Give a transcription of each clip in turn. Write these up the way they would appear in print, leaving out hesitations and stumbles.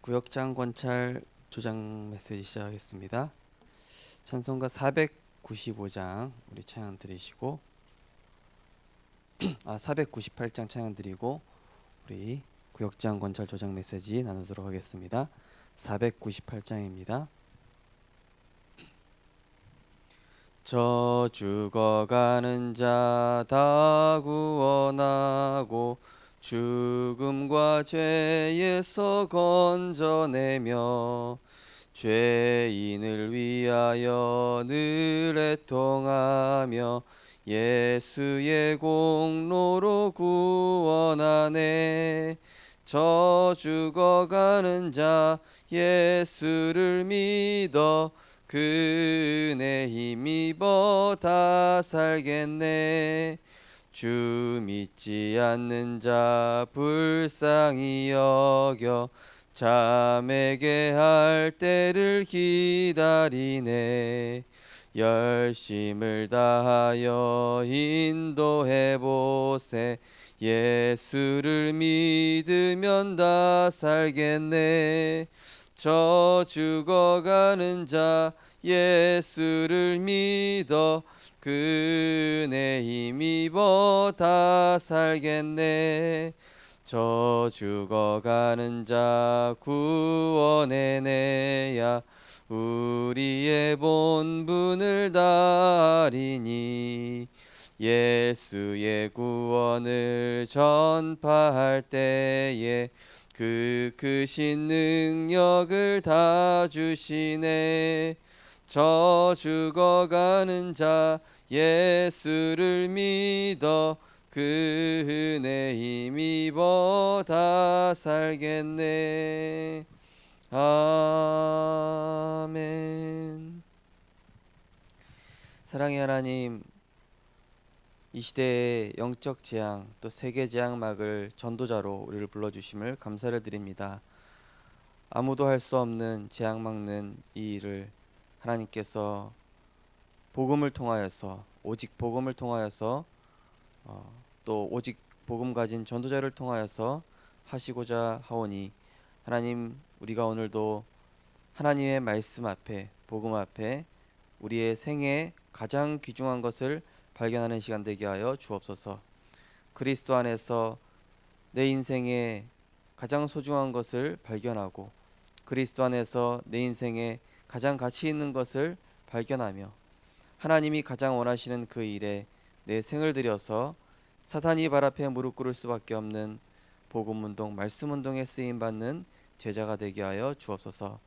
구역장 관찰 조장 메시지 시작하겠습니다. 찬송가 495장 우리 찬양 드리시고 498장 찬양 드리고 우리 구역장 관찰 조장 메시지 나누도록 하겠습니다. 498장입니다. 저 죽어가는 자 다 구원하고 죽음과 죄에서 건져내며 죄인을 위하여 늘 애통하며 예수의 공로로 구원하네. 저 죽어가는 자 예수를 믿어 그 은혜 힘입어 다 살겠네. 주 믿지 않는 자 불쌍히 여겨 잠에게 할 때를 기다리네. 열심을 다하여 인도해 보세. 예수를 믿으면 다 살겠네. 저 죽어가는 자 예수를 믿어 그 은혜 힘입어 다 살겠네. 저 죽어가는 자 구원해내야 우리의 본분을 다하리니. 예수의 구원을 전파할 때에 그 크신 능력을 다 주시네. 저 죽어가는 자 예수를 믿어 그 은혜 힘입어 다 살겠네. 아멘. 사랑의 하나님, 이 시대의 영적 재앙 또 세계 재앙 막을 전도자로 우리를 불러주심을 감사를 드립니다. 아무도 할 수 없는 재앙 막는 이 일을 하나님께서 복음을 통하여서 오직 복음을 통하여서 또 오직 복음 가진 전도자를 통하여서 하시고자 하오니, 하나님, 우리가 오늘도 하나님의 말씀 앞에 복음 앞에 우리의 생애 가장 귀중한 것을 발견하는 시간 되게 하여 주옵소서. 그리스도 안에서 내 인생의 가장 소중한 것을 발견하고 그리스도 안에서 내 인생의 가장 가치 있는 것을 발견하며 하나님이 가장 원하시는 그 일에 내 생을 들여서 사탄이 발 앞에 무릎 꿇을 수밖에 없는 복음운동, 말씀운동에 쓰임받는 제자가 되게 하여 주옵소서.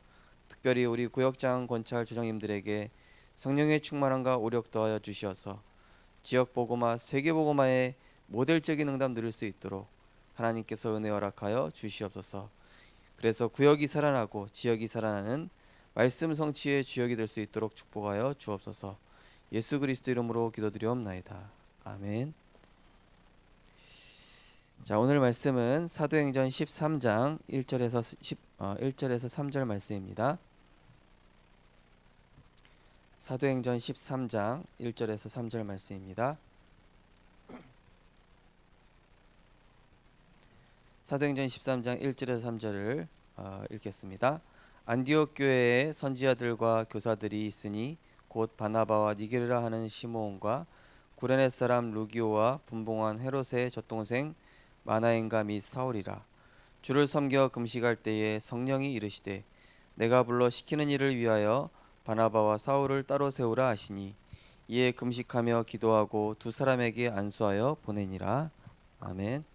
특별히 우리 구역장 권찰 조장님들에게 성령의 충만함과 오력 더하여 주시어서 지역 복음화, 세계 복음화의 모델적인 응답 누릴 수 있도록 하나님께서 은혜 허락하여 주시옵소서. 그래서 구역이 살아나고 지역이 살아나는 말씀 성취의 주역이 될 수 있도록 축복하여 주옵소서. 예수 그리스도 이름으로 기도드리옵나이다. 아멘. 자, 오늘 말씀은 사도행전 13장 1절에서 3절 말씀입니다. 사도행전 13장 1절에서 3절 말씀입니다. 사도행전 13장 1절에서 3절을 읽겠습니다. 안디옥 교회에 선지자들과 교사들이 있으니 곧 바나바와 니게르라 하는 시므온과 구레네 사람 루기오와 분봉한 헤롯의 젖동생 마나엔과 및 사울이라. 주를 섬겨 금식할 때에 성령이 이르시되 내가 불러 시키는 일을 위하여 바나바와 사울을 따로 세우라 하시니 이에 금식하며 기도하고 두 사람에게 안수하여 보내니라. 아멘.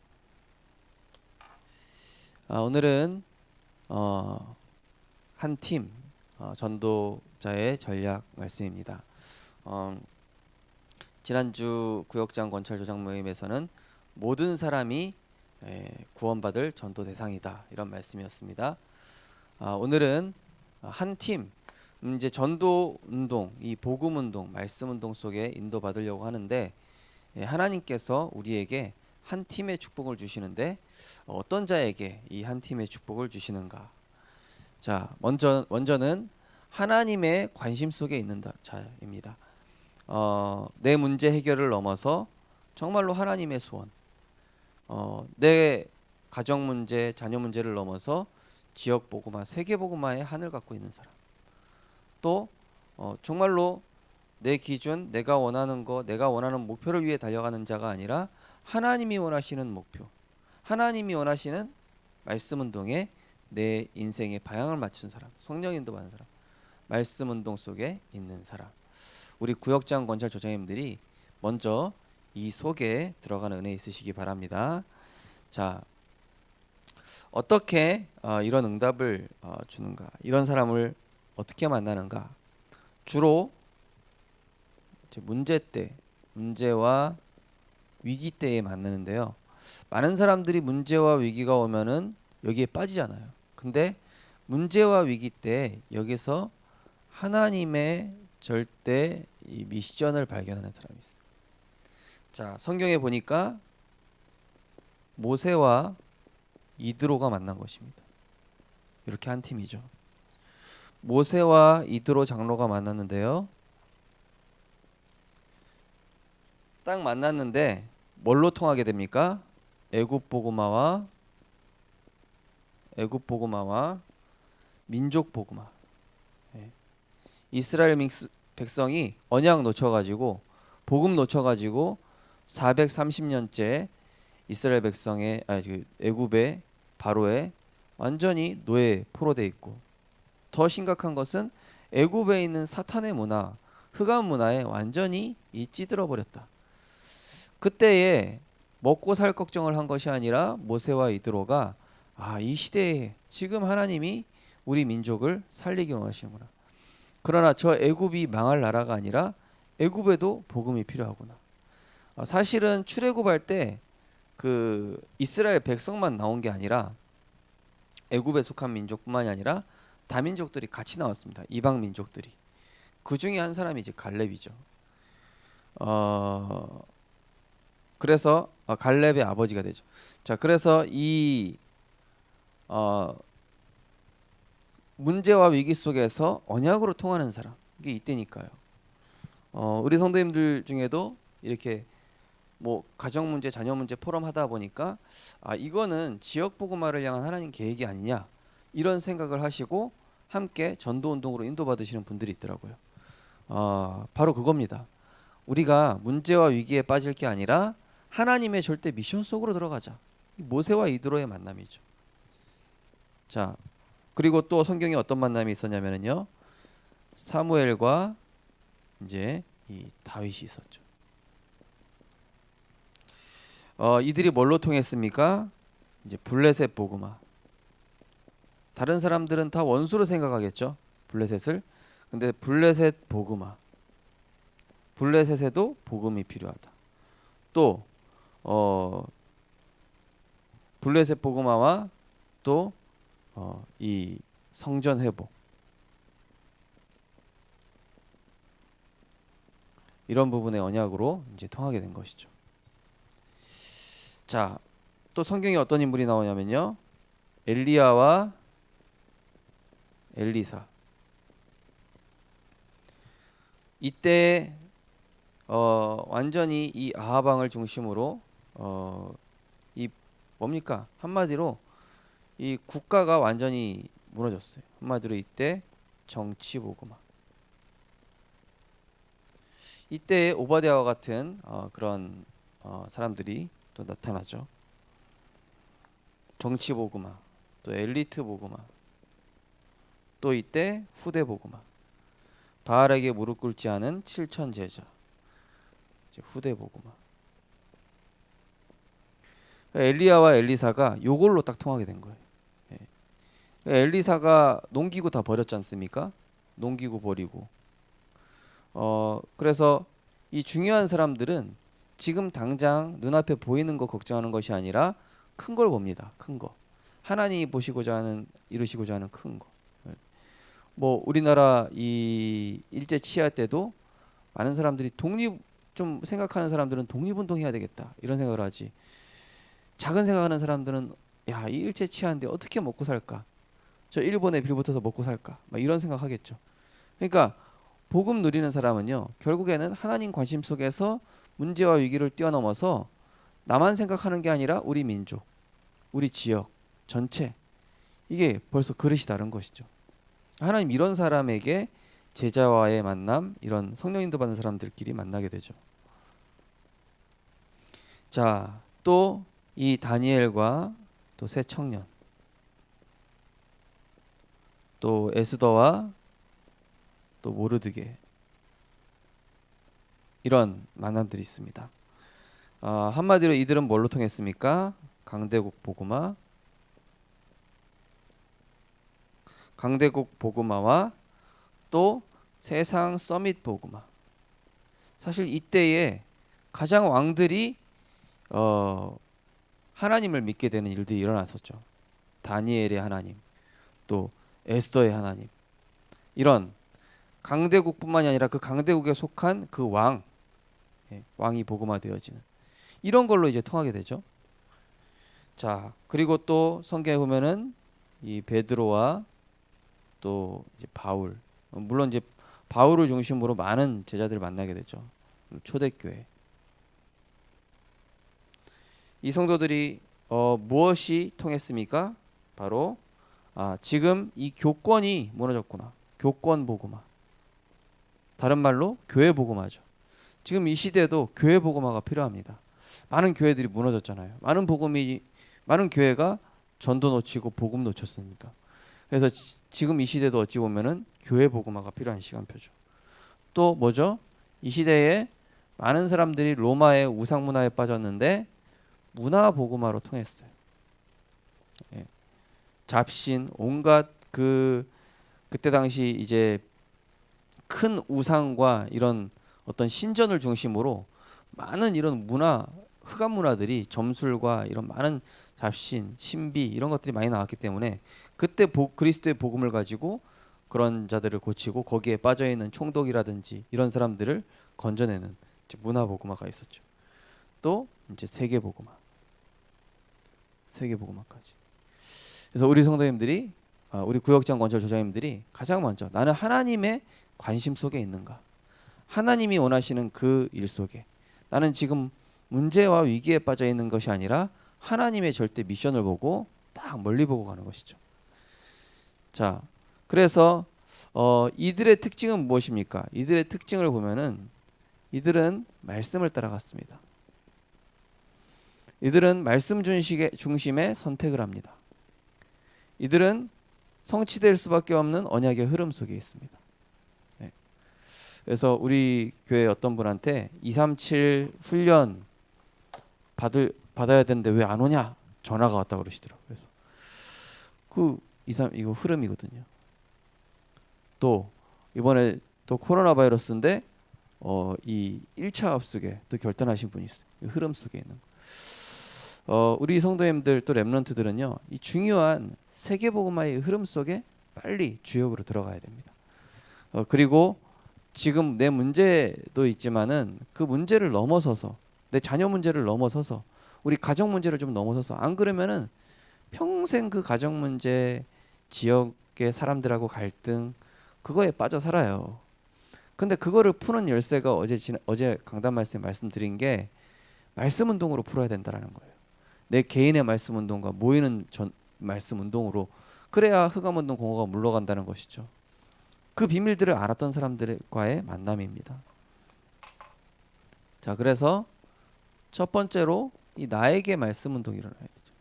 오늘은 한 팀 전도자의 전략 말씀입니다. 지난주 구역장 권찰 조장 모임에서는 모든 사람이 구원받을 전도 대상이다, 이런 말씀이었습니다. 오늘은 한 팀, 이제 전도 운동, 이 복음 운동, 말씀 운동 속에 인도받으려고 하는데, 하나님께서 우리에게 한 팀의 축복을 주시는데 어떤 자에게 이 한 팀의 축복을 주시는가? 자, 먼저는 하나님의 관심 속에 있는 자입니다. 내 문제 해결을 넘어서 정말로 하나님의 소원, 내 가정 문제, 자녀 문제를 넘어서 지역 복음화, 세계 복음화의 한을 갖고 있는 사람. 또 정말로 내 기준, 내가 원하는 거, 내가 원하는 목표를 위해 달려가는 자가 아니라 하나님이 원하시는 목표, 하나님이 원하시는 말씀 운동에 내 인생의 방향을 맞춘 사람, 성령 인도받는 사람, 말씀 운동 속에 있는 사람. 우리 구역장 권찰 조장님들이 먼저 이 속에 들어가는 은혜 있으시기 바랍니다. 자, 어떻게 이런 응답을 주는가? 이런 사람을 어떻게 만나는가? 주로 문제 때, 문제와 위기 때에 만나는데요. 많은 사람들이 문제와 위기가 오면은 여기에 빠지잖아요. 근데 문제와 위기 때 여기서 하나님의 절대 이 미션을 발견하는 사람이 있어요. 자, 성경에 보니까 모세와 이드로가 만난 것입니다. 이렇게 한 팀이죠. 모세와 이드로 장로가 만났는데요. 딱 만났는데 뭘로 통하게 됩니까? 애굽 복음화와 민족 복음화. 예. 이스라엘 백성이 언약 놓쳐가지고 복음 놓쳐가지고 430년째 이스라엘 백성의 애굽의 바로에 완전히 노예 포로돼 있고, 더 심각한 것은 애굽에 있는 사탄의 문화, 흑암 문화에 완전히 찌들어 버렸다. 그때에 먹고 살 걱정을 한 것이 아니라 모세와 이드로가 이 시대에 지금 하나님이 우리 민족을 살리기 원하시는구나. 그러나 저 애굽이 망할 나라가 아니라 애굽에도 복음이 필요하구나. 사실은 출애굽할 때 그 이스라엘 백성만 나온 게 아니라 애굽에 속한 민족뿐만이 아니라 다민족들이 같이 나왔습니다. 이방 민족들이. 그 중에 한 사람이 이제 갈렙이죠. 그래서 갈렙의 아버지가 되죠. 자, 그래서 이 문제와 위기 속에서 언약으로 통하는 사람, 이게 이때니까요. 우리 성도님들 중에도 이렇게 뭐 가정 문제, 자녀 문제 포럼 하다 보니까 이거는 지역 복음화를 향한 하나님 계획이 아니냐, 이런 생각을 하시고 함께 전도 운동으로 인도받으시는 분들이 있더라고요. 바로 그겁니다. 우리가 문제와 위기에 빠질 게 아니라 하나님의 절대 미션 속으로 들어가자. 모세와 이드로의 만남이죠. 자, 그리고 또 성경에 어떤 만남이 있었냐면요, 사무엘과 이제 이 다윗이 있었죠. 이들이 뭘로 통했습니까? 이제 블레셋 복음화. 다른 사람들은 다 원수로 생각하겠죠, 블레셋을. 근데 블레셋 복음화, 블레셋에도 복음이 필요하다. 또 블레셋 복음화와 또 이 성전 회복, 이런 부분의 언약으로 이제 통하게 된 것이죠. 자, 또 성경에 어떤 인물이 나오냐면요, 엘리야와 엘리사. 이때 완전히 이 아합 왕을 중심으로 이 뭡니까? 한마디로 이 국가가 완전히 무너졌어요. 한마디로 이때 정치 복음화. 이때 오바댜와 같은 그런 사람들이 또 나타나죠. 정치 복음화, 또 엘리트 복음화, 또 이때 후대 복음화. 바알에게 무릎 꿇지 않은 7천 제자, 이제 후대 복음화. 엘리야와 엘리사가 요걸로 딱 통하게 된 거예요. 엘리사가 농기구 다 버렸지 않습니까? 농기구 버리고. 그래서 이 중요한 사람들은 지금 당장 눈앞에 보이는 거 걱정하는 것이 아니라 큰 걸 봅니다. 큰 거. 하나님이 보시고자 하는, 이루시고자 하는 큰 거. 뭐 우리나라 이 일제 치하 때도 많은 사람들이 좀 생각하는 사람들은 독립운동해야 되겠다, 이런 생각을 하지. 작은 생각하는 사람들은 이 일제 치하인데 어떻게 먹고 살까? 저 일본에 빌붙어서 먹고 살까? 막 이런 생각하겠죠. 그러니까 복음 누리는 사람은요, 결국에는 하나님 관심 속에서 문제와 위기를 뛰어넘어서 나만 생각하는 게 아니라 우리 민족, 우리 지역 전체, 이게 벌써 그릇이 다른 것이죠. 하나님 이런 사람에게 제자와의 만남, 이런 성령 인도 받는 사람들끼리 만나게 되죠. 자, 또 이 다니엘과 또 새 청년, 또 에스더와 또 모르드게, 이런 만남들이 있습니다. 한마디로 이들은 뭘로 통했습니까? 강대국 복음화와 또 세상 서밋 복음화. 사실 이때에 가장 왕들이 하나님을 믿게 되는 일들이 일어났었죠. 다니엘의 하나님, 또 에스더의 하나님, 이런 강대국뿐만이 아니라 그 강대국에 속한 그 왕이 복음화되어지는 이런 걸로 이제 통하게 되죠. 자, 그리고 또 성경에 보면은 이 베드로와 또 이제 바울, 물론 이제 바울을 중심으로 많은 제자들을 만나게 되죠. 초대교회. 이 성도들이 무엇이 통했습니까? 바로 지금 이 교권이 무너졌구나. 교권 복음화. 다른 말로 교회 복음화죠. 지금 이 시대도 교회 복음화가 필요합니다. 많은 교회들이 무너졌잖아요. 많은 교회가 전도 놓치고 복음 놓쳤으니까. 그래서 지금 이 시대도 어찌 보면은 교회 복음화가 필요한 시간표죠. 또 뭐죠? 이 시대에 많은 사람들이 로마의 우상 문화에 빠졌는데 문화 복음화로 통했어요. 예. 잡신 온갖 그때 당시 이제 큰 우상과 이런 어떤 신전을 중심으로 많은 이런 흑암 문화들이 점술과 이런 많은 잡신, 신비 이런 것들이 많이 나왔기 때문에 그때 그리스도의 복음을 가지고 그런 자들을 고치고 거기에 빠져 있는 총독이라든지 이런 사람들을 건져내는 문화 복음화가 있었죠. 또 이제 세계 복음화까지. 그래서 우리 성도님들이 우리 구역장 건설 조장님들이 가장 먼저 나는 하나님의 관심 속에 있는가? 하나님이 원하시는 그 일 속에 나는 지금 문제와 위기에 빠져 있는 것이 아니라 하나님의 절대 미션을 보고 딱 멀리 보고 가는 것이죠. 자, 그래서 이들의 특징은 무엇입니까? 이들의 특징을 보면은 이들은 말씀을 따라갔습니다. 이들은 말씀 중심의 선택을 합니다. 이들은 성취될 수밖에 없는 언약의 흐름 속에 있습니다. 네. 그래서 우리 교회 어떤 분한테 237 훈련 받아야 되는데 왜 안 오냐 전화가 왔다고 그러시더라고요. 그래서 이거 흐름이거든요. 또 이번에 또 코로나 바이러스인데 이 1차 합숙에 또 결단하신 분이 있어요. 흐름 속에 있는 거. 우리 성도님들 또 렘넌트들은요, 이 중요한 세계복음화의 흐름 속에 빨리 주역으로 들어가야 됩니다. 그리고 지금 내 문제도 있지만은 그 문제를 넘어서서 내 자녀 문제를 넘어서서 우리 가정 문제를 좀 넘어서서 안 그러면은 평생 그 가정 문제, 지역의 사람들하고 갈등 그거에 빠져 살아요. 근데 그거를 푸는 열쇠가 어제 강단 말씀드린 게 말씀 운동으로 풀어야 된다라는 거예요. 내 개인의 말씀 운동과 모이는 말씀 운동으로 그래야 흑암 운동 공허가 물러간다는 것이죠. 그 비밀들을 알았던 사람들과의 만남입니다. 자, 그래서 첫 번째로 이 나에게 말씀 운동이 일어나야 되죠.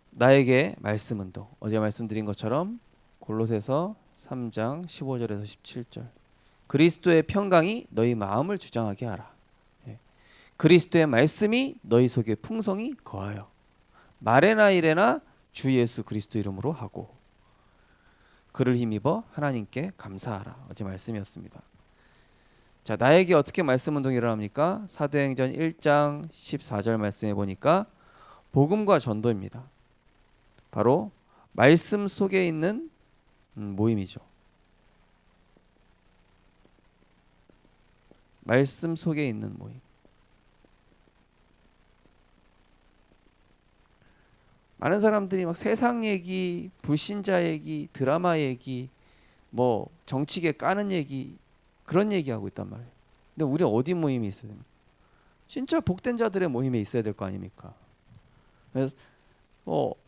나에게 말씀 운동. 어제 말씀드린 것처럼 골로새서 3장 15절에서 17절. 그리스도의 평강이 너희 마음을 주장하게 하라. 그리스도의 말씀이 너희 속에 풍성히 거하여 말에나 일에나 주 예수 그리스도 이름으로 하고 그를 힘입어 하나님께 감사하라. 어제 말씀이었습니다. 자, 나에게 어떻게 말씀 운동이 일어납니까? 사도행전 1장 14절 말씀해 보니까 복음과 전도입니다. 바로 말씀 속에 있는 모임이죠. 말씀 속에 있는 모임. 많은 사람들이 막 세상 얘기, 불신자 얘기, 드라마 얘기, 뭐 정치계 까는 얘기 그런 얘기하고 있단 말이에요. 근데 우리 어디 모임이 있어요? 진짜 복된 자들의 모임에 있어야 될 거 아닙니까? 그래서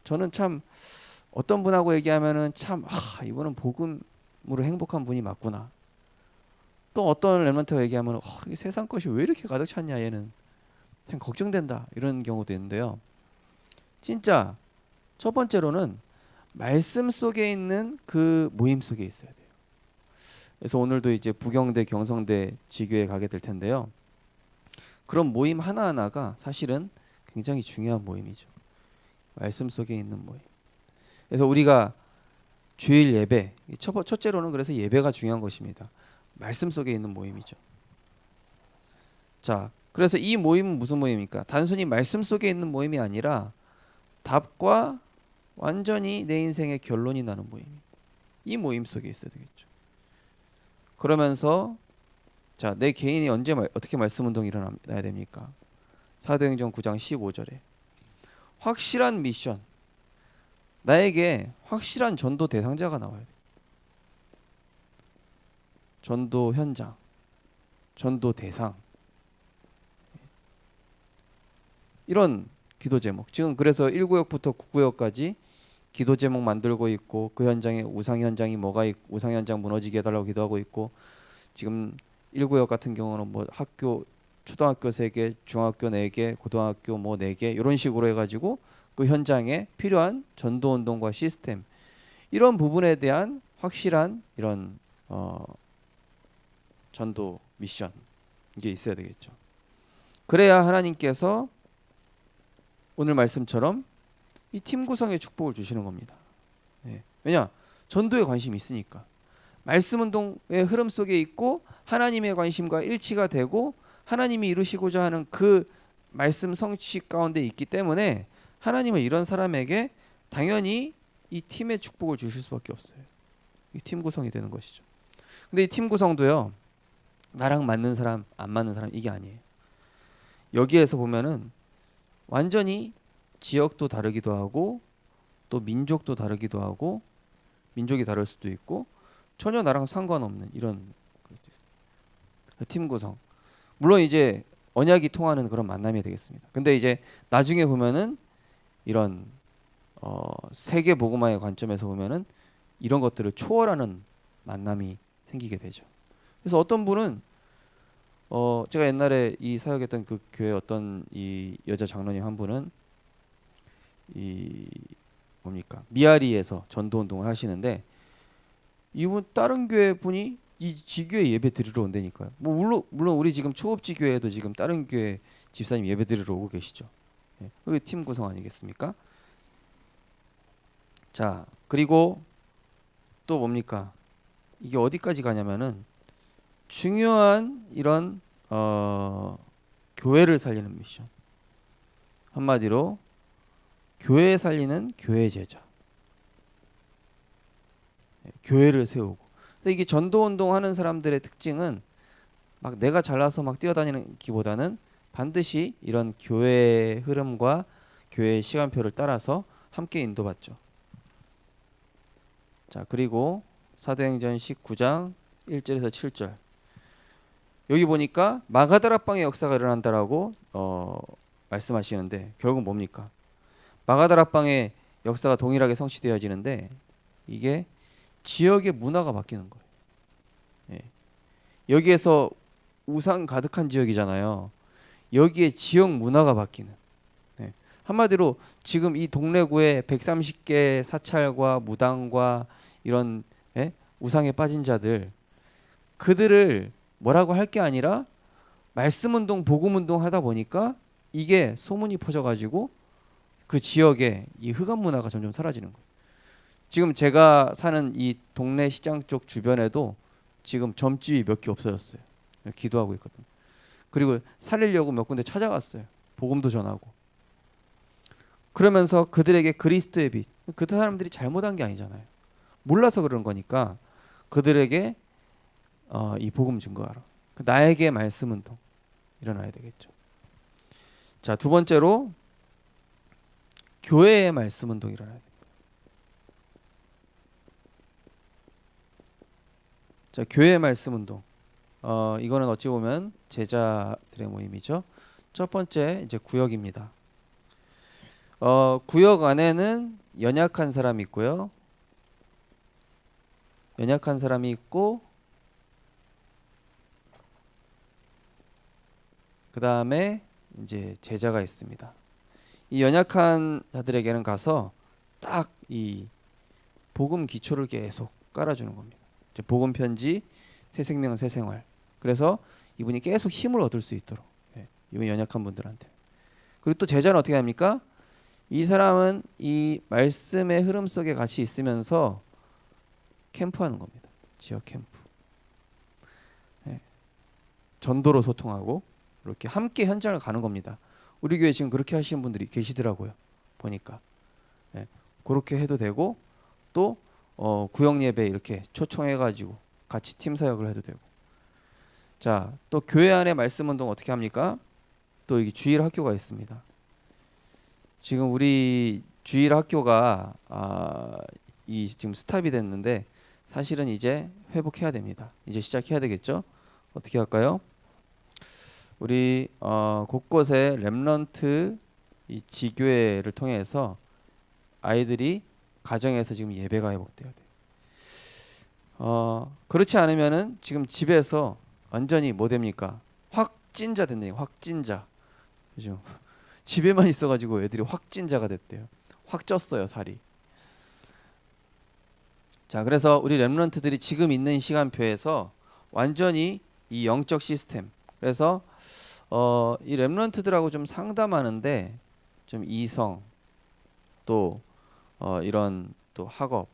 저는 참 어떤 분하고 얘기하면은 참 이분은 복음으로 행복한 분이 맞구나. 또 어떤 랩런트가 얘기하면 이 세상 것이 왜 이렇게 가득 찼냐 얘는 참 걱정된다 이런 경우도 있는데요. 진짜 첫 번째로는 말씀 속에 있는 그 모임 속에 있어야 돼요. 그래서 오늘도 이제 부경대 경성대 지교에 가게 될 텐데요. 그런 모임 하나하나가 사실은 굉장히 중요한 모임이죠. 말씀 속에 있는 모임. 그래서 우리가 주일 예배 첫째로는 그래서 예배가 중요한 것입니다. 말씀 속에 있는 모임이죠. 자, 그래서 이 모임은 무슨 모임입니까? 단순히 말씀 속에 있는 모임이 아니라 답과 완전히 내 인생의 결론이 나는 모임. 이 모임 속에 있어야 되겠죠. 그러면서 자, 내 개인이 언제 어떻게 말씀 운동이 일어나야 됩니까? 사도행전 9장 15절에 확실한 미션, 나에게 확실한 전도 대상자가 나와야 돼. 전도 현장, 전도 대상. 이런 기도 제목. 지금 그래서 1구역부터 9구역까지 기도 제목 만들고 있고 그 현장에 우상 현장이 뭐가 있고 우상 현장 무너지게 해달라고 기도하고 있고 지금 1구역 같은 경우는 뭐 학교 초등학교 3개, 중학교 4개, 고등학교 뭐 4개 이런 식으로 해가지고 그 현장에 필요한 전도 운동과 시스템 이런 부분에 대한 확실한 이런 전도 미션 이게 있어야 되겠죠. 그래야 하나님께서 오늘 말씀처럼 이 팀 구성에 축복을 주시는 겁니다. 네. 왜냐? 전도에 관심이 있으니까. 말씀 운동의 흐름 속에 있고 하나님의 관심과 일치가 되고 하나님이 이루시고자 하는 그 말씀 성취 가운데 있기 때문에 하나님은 이런 사람에게 당연히 이 팀의 축복을 주실 수밖에 없어요. 이 팀 구성이 되는 것이죠. 근데 이 팀 구성도요. 나랑 맞는 사람, 안 맞는 사람 이게 아니에요. 여기에서 보면은 완전히 지역도 다르기도 하고 또 민족도 다르기도 하고 민족이 다를 수도 있고 전혀 나랑 상관없는 이런 팀 구성. 물론 이제 언약이 통하는 그런 만남이 되겠습니다. 근데 이제 나중에 보면은 이런 세계 복음화의 관점에서 보면은 이런 것들을 초월하는 만남이 생기게 되죠. 그래서 어떤 분은 제가 옛날에 이 사역했던 그 교회 어떤 이 여자 장로님 한 분은 이 뭡니까 미아리에서 전도 운동을 하시는데 이분 다른 교회 분이 이 지교회 예배 드리러 온다니까요. 뭐 물론 우리 지금 초급지 교회에도 지금 다른 교회 집사님 예배 드리러 오고 계시죠. 예, 그게 팀 구성 아니겠습니까? 자 그리고 또 뭡니까 이게 어디까지 가냐면은 중요한 이런 교회를 살리는 미션 한마디로 교회 살리는 교회 제자 교회를 세우고 근데 이게 전도 운동하는 사람들의 특징은 막 내가 잘나서 막 뛰어다니는 기보다는 반드시 이런 교회의 흐름과 교회의 시간표를 따라서 함께 인도받죠. 자 그리고 사도행전 19장 1절에서 7절 여기 보니까 마가다락방의 역사가 일어난다라고 말씀하시는데 결국 뭡니까? 마가다락방의 역사가 동일하게 성취되어지는데 이게 지역의 문화가 바뀌는 거예요. 예. 여기에서 우상 가득한 지역이잖아요. 여기에 지역 문화가 바뀌는. 예. 한마디로 지금 이 동래구에 130개 사찰과 무당과 이런 우상에 빠진 자들 그들을 뭐라고 할 게 아니라 말씀 운동, 복음 운동 하다 보니까 이게 소문이 퍼져가지고 그 지역에 이 흑암 문화가 점점 사라지는 거예요. 지금 제가 사는 이 동네 시장 쪽 주변에도 지금 점집이 몇 개 없어졌어요. 기도하고 있거든요. 그리고 살리려고 몇 군데 찾아갔어요. 복음도 전하고. 그러면서 그들에게 그리스도의 빛. 그 사람들이 잘못한 게 아니잖아요. 몰라서 그런 거니까 그들에게 이 복음 증거하라. 나에게 말씀 운동 일어나야 되겠죠. 자, 두 번째로 교회의 말씀 운동이 일어나야 됩니다. 자, 교회의 말씀 운동. 이거는 어찌 보면 제자들의 모임이죠. 첫 번째 이제 구역입니다. 구역 안에는 연약한 사람이 있고요. 연약한 사람이 있고 그 다음에 이제 제자가 있습니다. 이 연약한 자들에게는 가서 딱 이 복음 기초를 계속 깔아주는 겁니다. 이제 복음 편지, 새 생명, 새 생활. 그래서 이분이 계속 힘을 얻을 수 있도록 이분 연약한 분들한테. 그리고 또 제자는 어떻게 합니까? 이 사람은 이 말씀의 흐름 속에 같이 있으면서 캠프하는 겁니다. 지역 캠프. 전도로 소통하고 이렇게 함께 현장을 가는 겁니다. 우리 교회 지금 그렇게 하시는 분들이 계시더라고요. 보니까 그렇게 해도 되고 또 구역 예배 이렇게 초청해가지고 같이 팀 사역을 해도 되고. 자, 또 교회 안에 말씀 운동 어떻게 합니까? 또 여기 주일 학교가 있습니다. 지금 우리 주일 학교가 이 지금 스탑이 됐는데 사실은 이제 회복해야 됩니다. 이제 시작해야 되겠죠? 어떻게 할까요? 우리 곳곳에 렘넌트 이 지교회를 통해서 아이들이 가정에서 지금 예배가 회복돼야 돼요. 그렇지 않으면은 지금 집에서 완전히 뭐 됩니까? 확진자 됐네요. 확진자. 그죠? 집에만 있어가지고 애들이 확진자가 됐대요. 확 쪘어요 살이. 자, 그래서 우리 렘넌트들이 지금 있는 시간표에서 완전히 이 영적 시스템. 그래서 이 렘넌트들하고 좀 상담하는데 좀 이성 또 이런 또 학업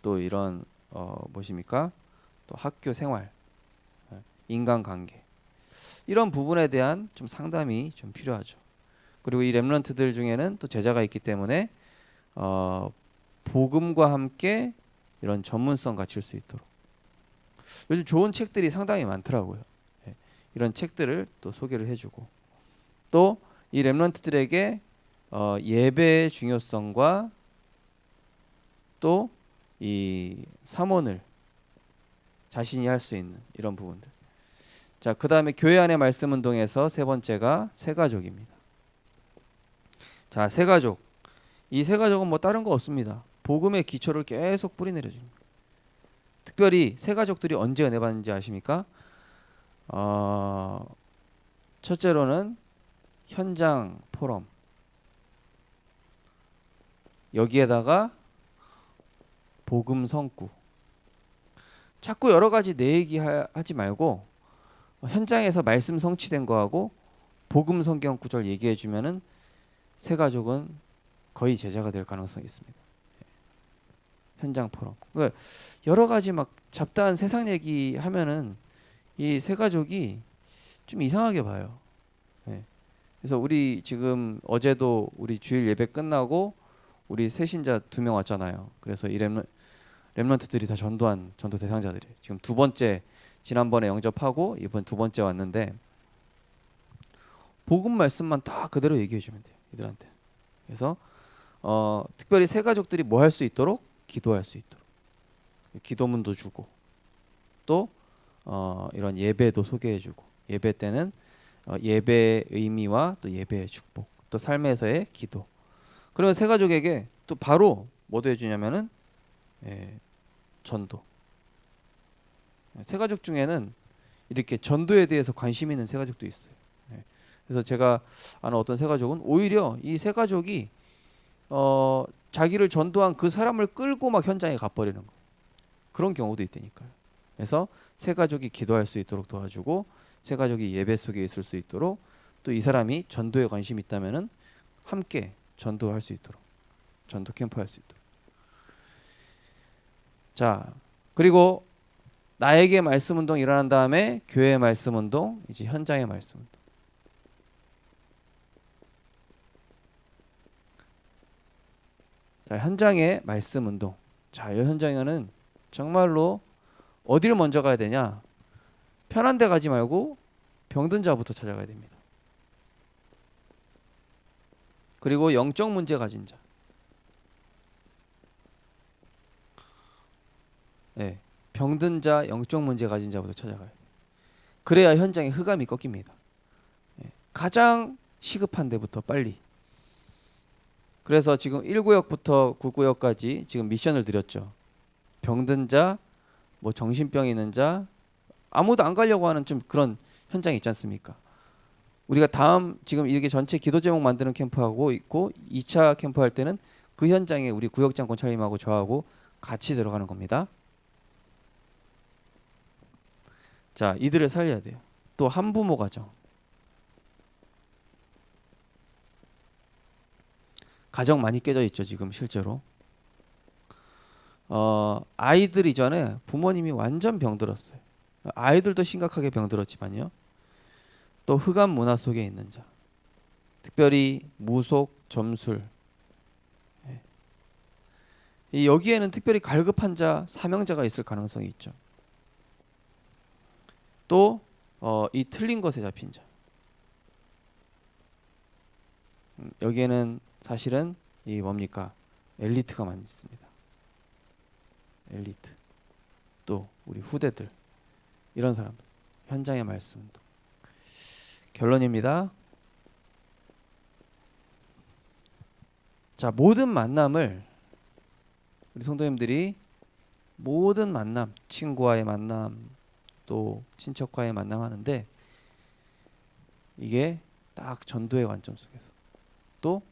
또 이런 무엇입니까? 또 학교 생활, 인간관계 이런 부분에 대한 좀 상담이 좀 필요하죠. 그리고 이 렘넌트들 중에는 또 제자가 있기 때문에 복음과 함께 이런 전문성 갖출 수 있도록 요즘 좋은 책들이 상당히 많더라고요. 이런 책들을 또 소개를 해주고 또 이 렘넌트들에게 예배의 중요성과 또 이 삼원을 자신이 할 수 있는 이런 부분들. 자, 그 다음에 교회 안의 말씀 운동에서 세 번째가 새가족입니다. 자, 새가족. 이 새가족은 뭐 다른 거 없습니다. 복음의 기초를 계속 뿌리내려줍니다. 특별히 새가족들이 언제 은혜 받는지 아십니까? 첫째로는 현장 포럼. 여기에다가 복음 성구. 자꾸 여러 가지 내 얘기 하지 말고 현장에서 말씀 성취된 거하고 복음 성경 구절 얘기해 주면은 새 가족은 거의 제자가 될 가능성이 있습니다. 현장 포럼. 그러니까 여러 가지 막 잡다한 세상 얘기 하면은 이 새 가족이 좀 이상하게 봐요. 그래서 우리 지금 어제도 우리 주일 예배 끝나고 우리 새신자 2명 왔잖아요. 그래서 이 렘넌트들이 다 전도한 전도 대상자들이 지금 두 번째 지난번에 영접하고 이번 두 번째 왔는데 복음 말씀만 다 그대로 얘기해 주면 돼요. 이들한테. 그래서 특별히 새 가족들이 뭐 할 수 있도록 기도할 수 있도록 기도문도 주고 또 이런 예배도 소개해 주고 예배 때는 예배의 의미와 또 예배의 축복 또 삶에서의 기도 그러면 새 가족에게 또 바로 뭐도 해주냐면은 전도. 새 가족 중에는 이렇게 전도에 대해서 관심 있는 새 가족도 있어요. 그래서 제가 아는 어떤 새 가족은 오히려 이 새 가족이 자기를 전도한 그 사람을 끌고 막 현장에 가버리는 거. 그런 경우도 있다니까요. 그래서 새 가족이 기도할 수 있도록 도와주고 새 가족이 예배 속에 있을 수 있도록 또 이 사람이 전도에 관심이 있다면은 함께 전도할 수 있도록 전도 캠프 할 수 있도록. 자, 그리고 나에게 말씀 운동 일어난 다음에 교회 말씀 운동, 이제 현장의 말씀 운동. 자, 현장의 말씀 운동. 자, 이 현장에는 정말로 어디를 먼저 가야 되냐? 편한 데 가지 말고 병든 자부터 찾아가야 됩니다. 그리고 영적 문제 가진 자. 네, 병든 자, 영적 문제 가진 자부터 찾아가요. 그래야 현장의 흑암이 꺾입니다. 가장 시급한 데부터 빨리. 그래서 지금 1구역부터 9구역까지 지금 미션을 드렸죠. 병든 자, 뭐 정신병 있는 자, 아무도 안 가려고 하는 좀 그런 현장이 있지 않습니까? 우리가 다음 지금 이게 전체 기도 제목 만드는 캠프하고 있고 2차 캠프 할 때는 그 현장에 우리 구역장 권찰님하고 저하고 같이 들어가는 겁니다. 자, 이들을 살려야 돼요. 또 한부모 가정. 가정 많이 깨져 있죠, 지금 실제로. 아이들 이전에 부모님이 완전 병들었어요. 아이들도 심각하게 병들었지만요. 또 흑암 문화 속에 있는 자. 특별히 무속, 점술. 이 여기에는 특별히 갈급한 자, 사명자가 있을 가능성이 있죠. 또 이 틀린 것에 잡힌 자. 여기에는 사실은 이 뭡니까? 엘리트가 많이 있습니다. 엘리트. 또 우리 후대들. 이런 사람들. 현장의 말씀도. 결론입니다. 자, 모든 만남을 우리 성도님들이 모든 만남, 친구와의 만남, 또 친척과의 만남 하는데 이게 딱 전도의 관점 속에서 또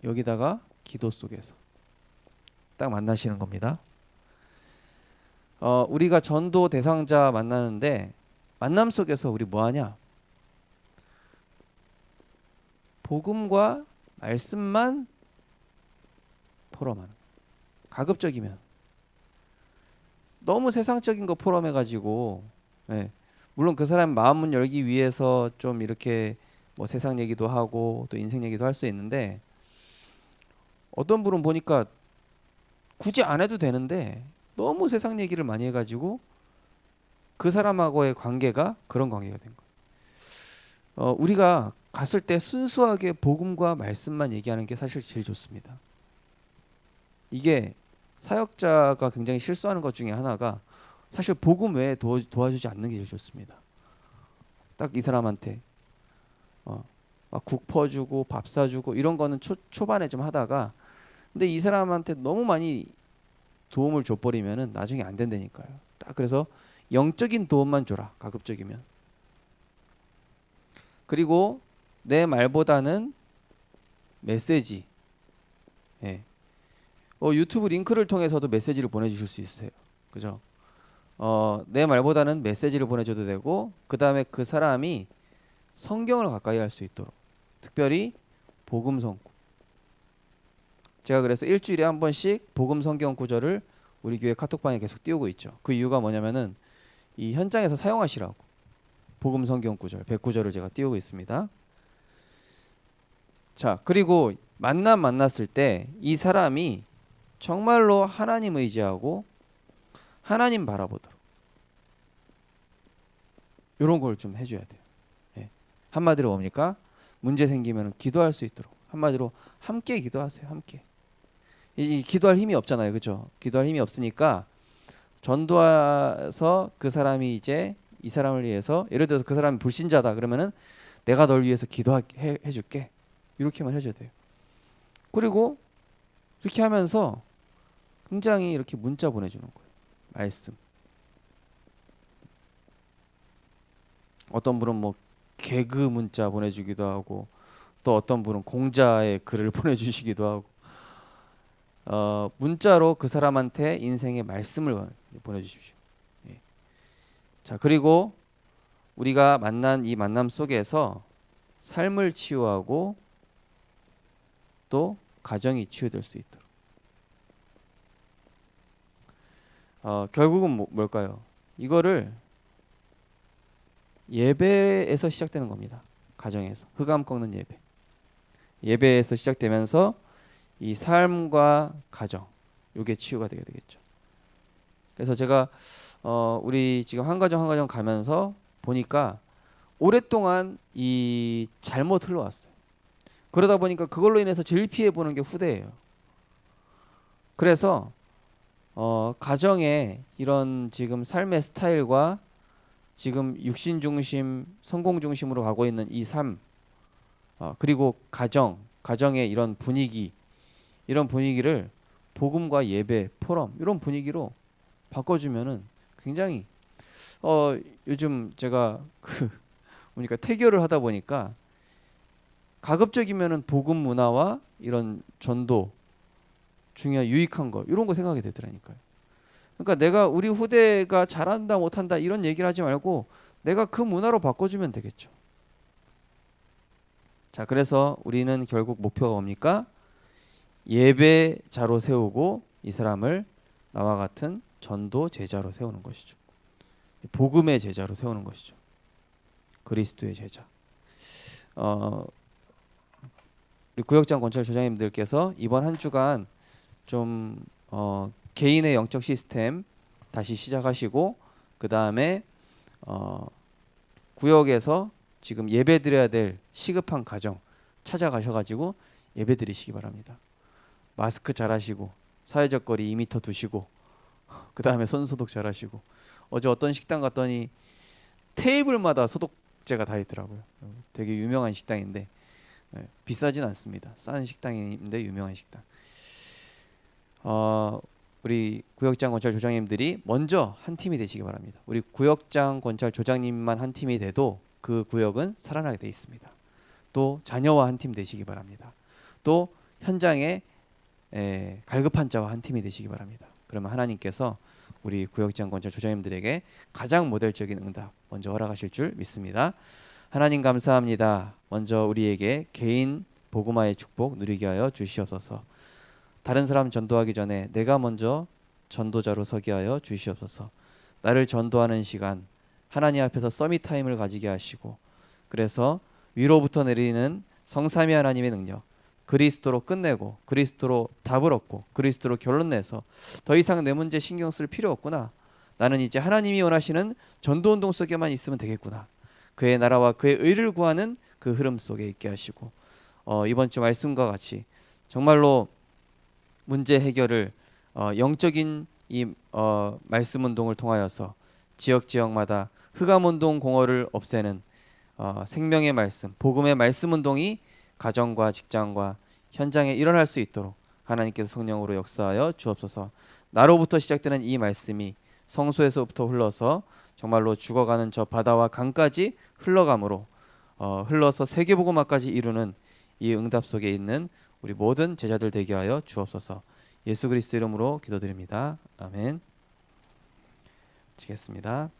여기다가 기도 속에서 딱 만나시는 겁니다. 우리가 전도 대상자 만나는데 만남 속에서 우리 뭐 하냐? 복음과 말씀만 포럼하는. 가급적이면 너무 세상적인 거 포럼해가지고, 예, 물론 그 사람 마음 문 열기 위해서 좀 이렇게 뭐 세상 얘기도 하고 또 인생 얘기도 할 수 있는데 어떤 분은 보니까 굳이 안 해도 되는데 너무 세상 얘기를 많이 해가지고 그 사람하고의 관계가 그런 관계가 된 거예요. 우리가 갔을 때 순수하게 복음과 말씀만 얘기하는 게 사실 제일 좋습니다. 이게 사역자가 굉장히 실수하는 것 중에 하나가 사실 복음 외에 도와주지 않는 게 제일 좋습니다. 딱 이 사람한테 막 국 퍼주고 밥 사주고 이런 거는 초반에 좀 하다가 근데 이 사람한테 너무 많이 도움을 줘버리면은 나중에 안 된다니까요. 딱 그래서 영적인 도움만 줘라, 가급적이면. 그리고 내 말보다는 메시지. 예. 유튜브 링크를 통해서도 메시지를 보내주실 수 있으세요. 그죠? 내 말보다는 메시지를 보내줘도 되고 그 다음에 그 사람이 성경을 가까이 할 수 있도록 특별히 복음 성구. 제가 그래서 일주일에 한 번씩 복음 성경 구절을 우리 교회 카톡방에 계속 띄우고 있죠. 그 이유가 뭐냐면은 이 현장에서 사용하시라고 복음 성경 구절 109절을 제가 띄우고 있습니다. 자, 그리고 만났을 때 이 사람이 정말로 하나님 의지하고 하나님 바라보도록 이런 걸 좀 해줘야 돼요. 예. 한마디로 뭡니까? 문제 생기면 기도할 수 있도록. 한마디로 함께 기도하세요. 함께. 이 기도할 힘이 없잖아요. 그렇죠? 기도할 힘이 없으니까 전도해서 그 사람이 이제 이 사람을 위해서 예를 들어서 그 사람이 불신자다 그러면은 내가 널 위해서 기도해 줄게. 이렇게만 해줘야 돼요. 그리고 이렇게 하면서 굉장히 이렇게 문자 보내주는 거예요. 말씀. 어떤 분은 뭐 개그 문자 보내주기도 하고 또 어떤 분은 공자의 글을 보내주시기도 하고 문자로 그 사람한테 인생의 말씀을 보내주십시오. 예. 자, 그리고 우리가 만난 이 만남 속에서 삶을 치유하고 또 가정이 치유될 수 있도록. 결국은 뭘까요? 이거를 예배에서 시작되는 겁니다. 가정에서 흑암 꺾는 예배. 예배에서 시작되면서 이 삶과 가정 요게 치유가 되게 되겠죠. 그래서 제가 우리 지금 한 가정 가면서 보니까 오랫동안 이 잘못 흘러왔어요. 그러다 보니까 그걸로 인해서 제일 피해 보는 게 후대예요. 그래서 가정의 이런 지금 삶의 스타일과 지금 육신 중심, 성공 중심으로 가고 있는 이 삶, 그리고 가정의 이런 분위기, 이런 분위기를 복음과 예배, 포럼 이런 분위기로 바꿔주면은 굉장히 요즘 제가 보니까 태교를 하다 보니까 가급적이면은 복음 문화와 이런 전도 중요한 유익한 거 이런 거 생각이 되더라니까요. 그러니까 내가 우리 후대가 잘한다 못한다 이런 얘기를 하지 말고 내가 그 문화로 바꿔주면 되겠죠. 자, 그래서 우리는 결국 목표가 뭡니까? 예배자로 세우고 이 사람을 나와 같은 전도 제자로 세우는 것이죠. 복음의 제자로 세우는 것이죠. 그리스도의 제자. 우리 구역장 권찰 조장님들께서 이번 한 주간 좀 개인의 영적 시스템 다시 시작하시고 그 다음에 구역에서 지금 예배 드려야 될 시급한 가정 찾아가셔가지고 예배 드리시기 바랍니다. 마스크 잘 하시고 사회적 거리 2m 두시고 그 다음에 손 소독 잘 하시고 어제 어떤 식당 갔더니 테이블마다 소독제가 다 있더라고요. 되게 유명한 식당인데 비싸진 않습니다. 싼 식당인데 유명한 식당. 우리 구역장 권찰 조장님들이 먼저 한 팀이 되시기 바랍니다. 우리 구역장 권찰 조장님만 한 팀이 돼도 그 구역은 살아나게 돼 있습니다. 또 자녀와 한 팀 되시기 바랍니다. 또 현장에 갈급한 자와 한 팀이 되시기 바랍니다. 그러면 하나님께서 우리 구역장 권찰 조장님들에게 가장 모델적인 응답 먼저 허락하실 줄 믿습니다. 하나님 감사합니다. 먼저 우리에게 개인 복음화의 축복 누리게 하여 주시옵소서. 다른 사람 전도하기 전에 내가 먼저 전도자로 서게 하여 주시옵소서. 나를 전도하는 시간 하나님 앞에서 서밋 타임을 가지게 하시고 그래서 위로부터 내리는 성삼위 하나님의 능력 그리스도로 끝내고 그리스도로 답을 얻고 그리스도로 결론 내서 더 이상 내 문제 신경 쓸 필요 없구나. 나는 이제 하나님이 원하시는 전도운동 속에만 있으면 되겠구나. 그의 나라와 그의 의를 구하는 그 흐름 속에 있게 하시고 이번 주 말씀과 같이 정말로 문제 해결을 영적인 이 말씀 운동을 통하여서 지역마다 흑암 운동 공허를 없애는 생명의 말씀, 복음의 말씀 운동이 가정과 직장과 현장에 일어날 수 있도록 하나님께서 성령으로 역사하여 주옵소서. 나로부터 시작되는 이 말씀이 성소에서부터 흘러서 정말로 죽어가는 저 바다와 강까지 흘러감으로 흘러서 세계복음화까지 이루는 이 응답 속에 있는 우리 모든 제자들 되게 하여 주옵소서. 예수 그리스도 이름으로 기도드립니다. 아멘. 치겠습니다.